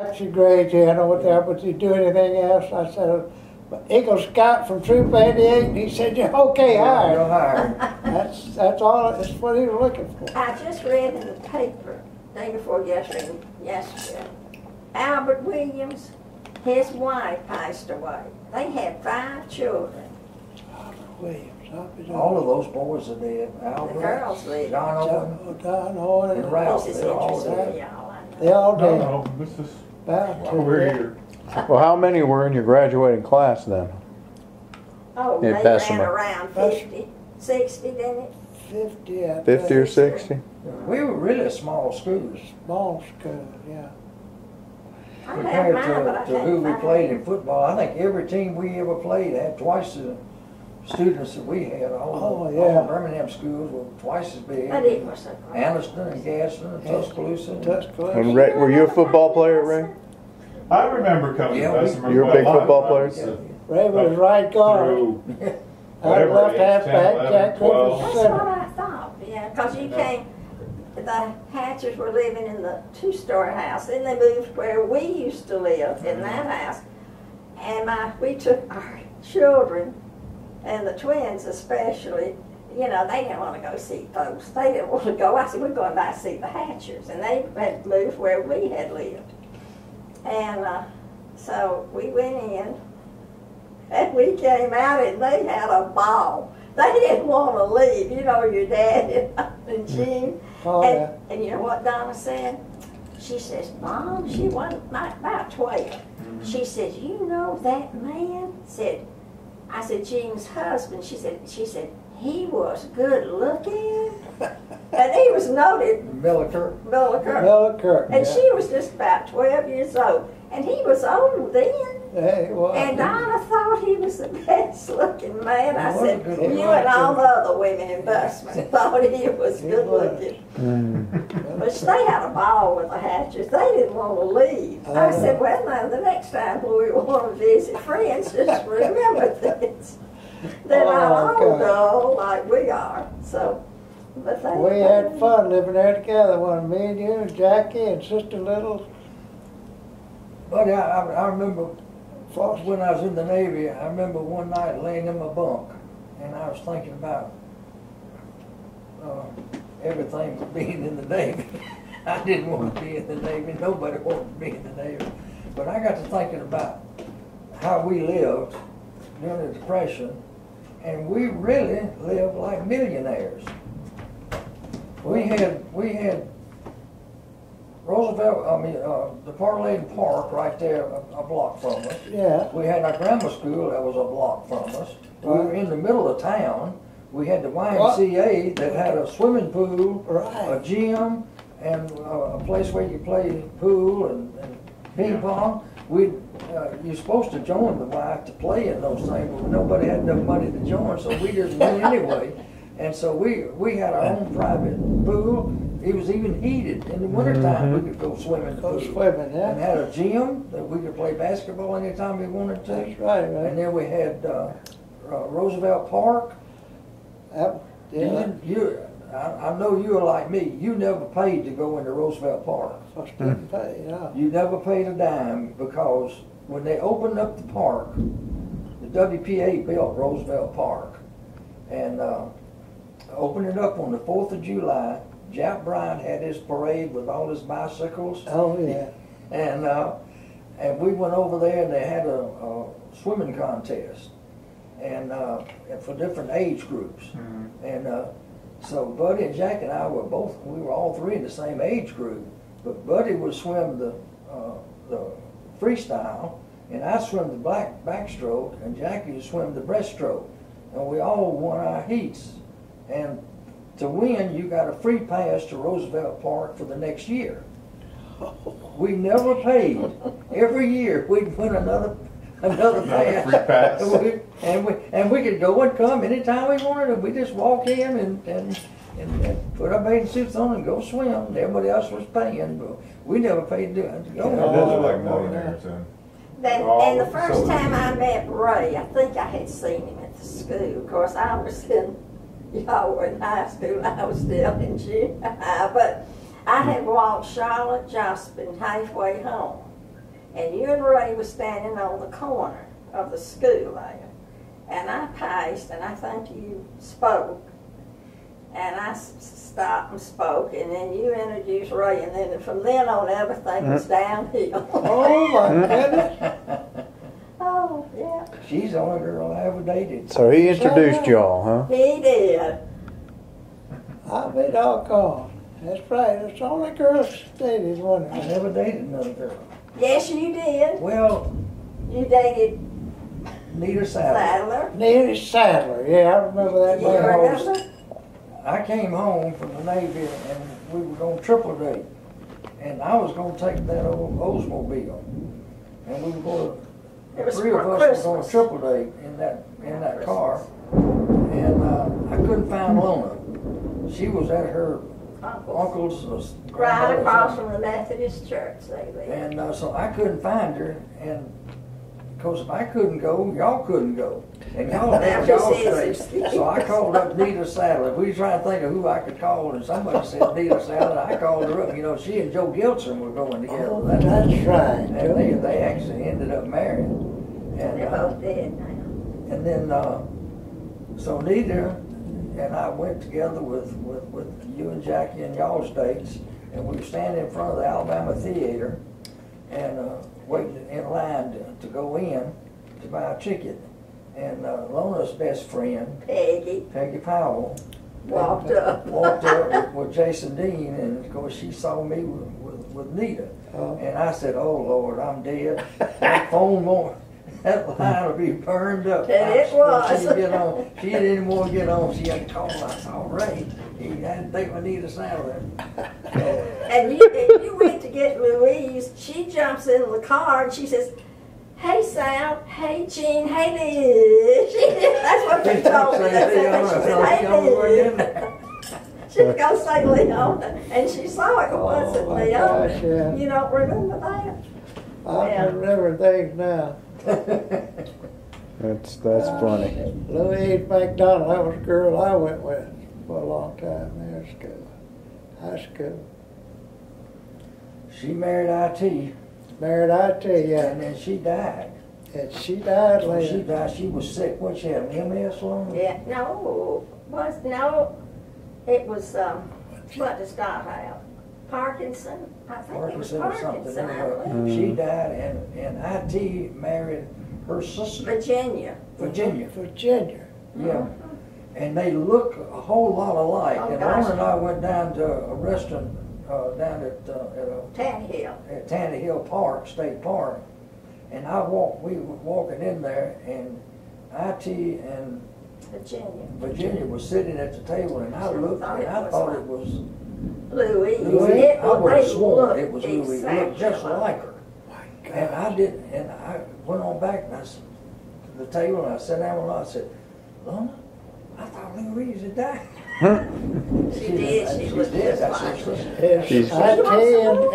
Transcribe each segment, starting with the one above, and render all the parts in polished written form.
That's your grade, yeah, I know what that, but you do anything else? I said, Eagle Scout from Troop 88, and he said, you're okay, hired. You're hired. That's all, that's what he was looking for. I just read in the paper, day before yesterday, Albert Williams, his wife passed away. They had 5 children. Albert Williams. All of those boys are dead. Albert, The girls live. John Owen, Don Owen, and Ralph, This is they're all interesting, dead. y'all, I know. they all did. No, this is About why we're here. Well, how many were in your graduating class then? Oh, Yeah, they pass ran them up. around 50, 60, didn't it? 50, I 50 or think. 60? We were really a small school Small school, yeah. I have compared mine, but I to can't who we find played it. in football. I think every team we ever played had twice the students that we had. All Oh, the yeah. Birmingham schools were twice as big. But it was a great. Anniston and Gadsden and Tuscaloosa. Tuscaloosa. And Ray, were you a football player, Ray? I remember coming Yeah, to Bessemer. you were a big Well, football I player? was, Ray was right guard. through I was whatever, left 8, halfback, 10, Jack 11, Griffin 12. That's center. what I thought, yeah, because you came, the Hatchers were living in the 2-story house, then they moved where we used to live, in that house. And we took our children, and the twins especially, you know, they didn't want to go see folks. They didn't want to go. I said, we're going by to see the Hatchers. And they had moved where we had lived. And so we went in, and we came out, and they had a ball. They didn't want to leave. You know, your dad and Jean. Oh, yeah. And you know what Donna said? She says, Mom, she wasn't about 12. She says, you know that man? I said, Jean's husband. She said, he was good looking. And he was noted, Milliker. Miller Kirk. and Yeah. she was just about 12 years old. And he was old then. Yeah, he was. And Donna thought he was the best looking man. I He was said, a good you looking and all man. the other women in Busman thought he was He good was. looking. But they had a ball with the Hatchers. They didn't want to leave. I said, well, now, the next time we want to visit friends, just remember this. They're not Oh, old, God. though, like we are. So, but they We had fun living there together, one me and you and Jackie and Sister Little. But I remember when I was in the Navy, I remember one night laying in my bunk, and I was thinking about everything but being in the Navy. I didn't want to be in the Navy. Nobody wanted to be in the Navy. But I got to thinking about how we lived during the Depression, and we really lived like millionaires. We had Roosevelt, the Parlane Park right there a block from us. Yeah. We had our grammar school that was a block from us. We were in the middle of town. We had the YMCA that had a swimming pool, a Right. gym, and a place where you play pool and ping pong. You're supposed to join the Y to play in those things, but nobody had enough money to join, so we just went anyway. And so we had our own private pool. It was even heated. In the wintertime, we could go swimming in the Go pool. swimming, yeah. And had a gym that we could play basketball anytime we wanted to. That's right, right. And then we had Roosevelt Park. Yeah. I know you're like me. You never paid to go into Roosevelt Park. Supposed to pay, yeah. You never paid a dime because when they opened up the park, the WPA built Roosevelt Park and opened it up on the 4th of July. Jack Bryant had his parade with all his bicycles. Oh, yeah. And we went over there and they had a swimming contest and for different age groups. And so Buddy and Jack and I we were all three in the same age group. But Buddy would swim the freestyle, and I swim the backstroke, and Jackie would swim the breaststroke. And we all won our heats. And to win, you got a free pass to Roosevelt Park for the next year. We never paid. Every year we'd win another pass. Free pass. and we could go and come anytime we wanted. And we just walk in and put our bathing suits on and go swim. Everybody else was paying, but we never paid to go. Yeah, those are like millionaires then. And the first time I met Ray, I think I had seen him at the school. Of course, I was y'all were in high school, I was still in junior high, but I had walked Charlotte Jospin halfway home. and you and Ray was standing on the corner of the school there. And I passed, and I think you spoke. And I stopped and spoke, and then you introduced Ray, and then from then on, everything was downhill. Oh, my goodness. Oh, yeah. She's the only girl I ever dated. So he introduced y'all, huh? He did. I'll be doggone. That's right. It's the only girl she dated, wasn't I it? never dated another girl. Yes, you did. Well, You dated Nita Sadler. Sadler. Neely Sadler. Yeah, I remember that You name. remember? I came home from the Navy and we were going triple date. And I was going to take that old Oldsmobile. And we were going It to, was three of for us were going Christmas. triple date in that car. And I couldn't find Lona. She was at her uncle's. Right across from the Methodist church, they lived. And so I couldn't find her. And because if I couldn't go, y'all couldn't go. And y'all That had was y'all his straight. So I called up Nita Sadler. We were trying to think of who I could call, and somebody said Nita Sadler. I called her up. You know, she and Joe Gilson were going together. Oh, that's right. And they actually ended up married. And, They're both dead now. and then, so Nita and I went together with you and Jackie and y'all's dates, and we were standing in front of the Alabama Theater and waiting in line to go in to buy a ticket. And Lona's best friend, Peggy Powell, Walked up. walked up with Jason Dean, and of course she saw me with Nita. Oh. And I said, "Oh Lord, I'm dead. That phone won't. That line will be burned up." And it was. She didn't get on. She didn't want to get on. She had to call. I saw Ray. He had to take my Nita Sadler. And you went to get Louise. She jumps in the car and she says, "Hey Sal, hey Jean, hey Liz." That's what she told me. That's what she said, "Hey Liz." She was going to say Leona, and she saw it wasn't Oh, my Leona. gosh, yeah. You don't remember that? I Yeah. remember things now. That's funny. Louise McDonald, that was a girl I went with for a long time there at school, high school. She married IT, Married IT, yeah. and then she died. And she died When she later. died, she was sick. What, she had MS lung? Yeah, no, it was, what does Dot have? Parkinson? I think it was Parkinson or something. Parkinson, I believe. She died, and IT married her sister, Virginia. Virginia. Virginia. Yeah. And they look a whole lot alike. Oh, And gosh. Lorna and I went down to a restaurant down Tannehill. at Tannehill Park, State Park. And we were walking in there, and IT and Virginia was sitting at the table, and I looked, and I thought it was Louise. Louise. I would have They sworn looked it was Louise. It exactly looked just like her. My And God. I didn't, and I went on back and I said, to the table, and I sat down and I said, "Lona, I thought Louise had died." She did. She was did. just That's like what her. she said. Is She's- IT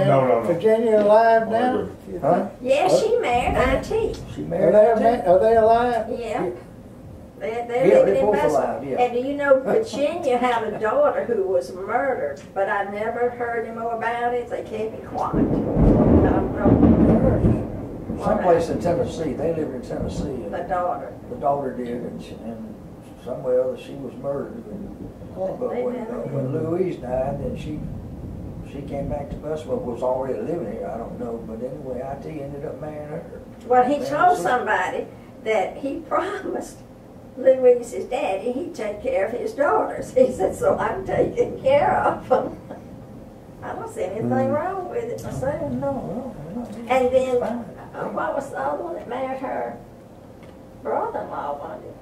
No, no. and Virginia alive now? You Huh? think? Yeah, she married IT. She Are married are they alive? Yeah. They're Yeah, living they're in both West. alive, yeah. And do you know Virginia had a daughter who was murdered, but I never heard any more about it. They kept it quiet. I don't know. someplace in Tennessee. They lived in Tennessee, and The daughter. the daughter did, and somewhere or other she was murdered. But when Louise died, then she came back to us. Well, was already living here. I don't know, but anyway, IT ended up marrying her. Well, he told somebody that he promised Louise's daddy he'd take care of his daughters. He said, "So I'm taking care of them." I don't see anything wrong with it myself. No. And then, Fine. what was the other one that married her brother-in-law, wasn't it?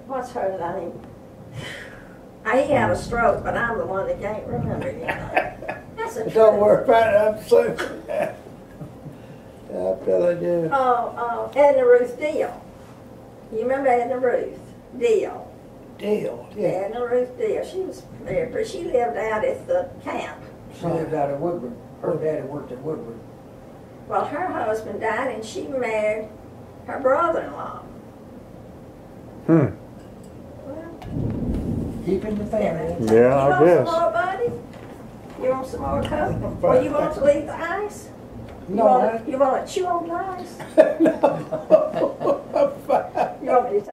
What's her name? He had a stroke, but I'm the one that can't remember it. That's a Don't worry about it, I'm so. I'm telling you. Edna Ruth Deal. You remember Edna Ruth Deal? Deal, yeah. Edna Ruth Deal. She was there, but she lived out at the camp. She lived out of Woodward. Her daddy worked at Woodward. Well, her husband died, and she married her brother-in-law. Hmm. Well, Keeping the family. Yeah, I you guess. want some more, buddy? You want some more Coke? Or you want to leave the ice? No, You want to chew on nice? no.